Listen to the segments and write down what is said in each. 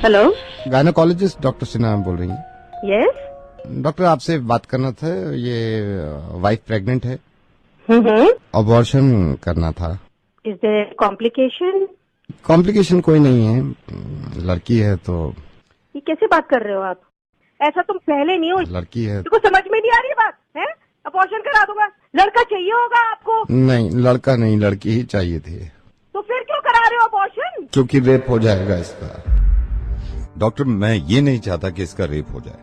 Hello, gynaecologist doctor Sinha बोल रही हैं? यस। डॉक्टर आपसे बात करना था, ये वाइफ प्रेग्नेंट है, हम्म। अबॉर्शन करना था। Is there complication? कॉम्प्लिकेशन कोई नहीं है, लड़की है तो। ये कैसे बात कर रहे हो आप? ऐसा तुम पहले नहीं हो। लड़की है। तुमको समझ में नहीं आ रही बात है? अबॉर्शन करा दूंगा। लड़का चाहिए होगा आपको? नहीं, लड़का नहीं, लड़की ही चाहिए थी। तो फिर क्यों करा रहे हो अबॉर्शन? क्योंकि रेप हो जाएगा इसका। डॉक्टर मैं ये नहीं चाहता कि इसका रेप हो जाए।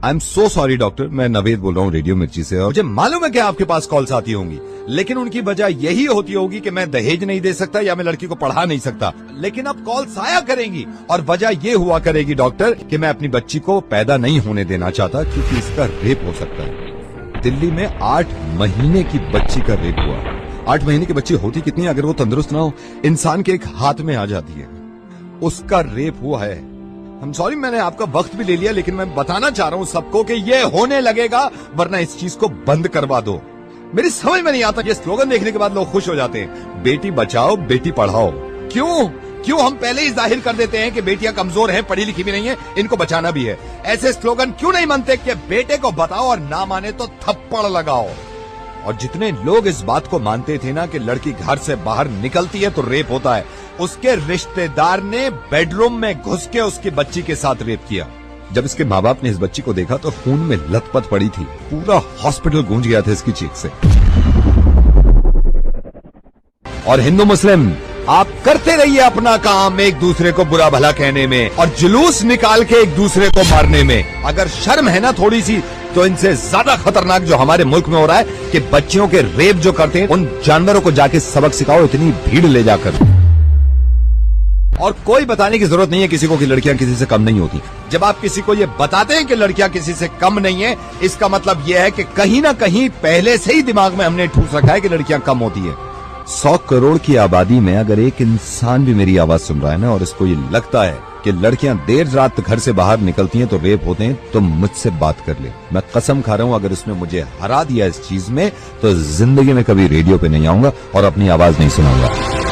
I am so sorry doctor, मैं नवेद बोल रहा हूँ रेडियो मिर्ची से। और मुझे मालूम है कि आपके पास कॉल्स आती होंगी, लेकिन उनकी वजह यही होती होगी कि मैं दहेज नहीं दे सकता या मैं लड़की को पढ़ा नहीं सकता। लेकिन अब कॉल्स आया करेंगी और वजह ये हुआ करेगी डॉक्टर कि मैं अपनी बच्ची को पैदा नहीं होने देना चाहता क्योंकि इसका रेप हो सकता है। दिल्ली में 8 महीने की बच्ची का रेप हुआ। 8 महीने की बच्ची होती कितनी अगर वो तंदुरुस्त ना हो, इंसान के एक हाथ में आ जाती है। उसका रेप हुआ है। हम सॉरी, मैंने आपका वक्त भी ले लिया, लेकिन मैं बताना चाह रहा हूं सबको कि ये होने लगेगा, वरना इस चीज को बंद करवा दो। मेरी समझ में नहीं आता, ये स्लोगन देखने के बाद लोग खुश हो जाते हैं, बेटी बचाओ बेटी पढ़ाओ। क्यों हम पहले ही जाहिर कर देते हैं कि बेटियां कमजोर हैं, पढ़ी लिखी भी नहीं है, इनको बचाना भी है। ऐसे स्लोगन क्यों नहीं बनते कि बेटे को बताओ और ना माने तो थप्पड़ लगाओ। और जितने लोग इस बात को मानते थे ना कि लड़की घर से बाहर निकलती है तो रेप होता है, उसके रिश्तेदार ने बेडरूम में घुस के उसकी बच्ची के साथ रेप किया। जब इसके माँ बाप ने इस बच्ची को देखा तो खून में लथपथ पड़ी थी, पूरा हॉस्पिटल गूंज गया था इसकी चीख से। और हिंदू मुस्लिम आप करते रहिए अपना काम, एक दूसरे को बुरा भला कहने में और जुलूस निकाल के एक दूसरे को मारने में। अगर शर्म है ना थोड़ी सी, तो इनसे ज्यादा खतरनाक जो हमारे मुल्क में हो रहा है कि बच्चियों के रेप जो करते हैं, उन जानवरों को जाके सबक सिखाओ, इतनी भीड़ ले जाकर। और कोई बताने की जरूरत नहीं है किसी को कि लड़कियां किसी से कम नहीं होती। जब आप किसी को ये बताते हैं कि लड़कियां किसी से कम नहीं है, इसका मतलब यह है कि कहीं ना कहीं पहले से ही दिमाग में हमने ठूस रखा है कि लड़कियां कम होती है। 100 करोड़ की आबादी में अगर एक इंसान भी मेरी आवाज सुन रहा है ना, और इसको ये लगता है कि लड़कियां देर रात घर से बाहर निकलती हैं तो रेप होते हैं, तो मुझसे बात कर ले। मैं कसम खा रहा हूं, अगर उसने मुझे हरा दिया इस चीज में तो जिंदगी में कभी रेडियो पे नहीं आऊंगा और अपनी आवाज नहीं सुनाऊंगा।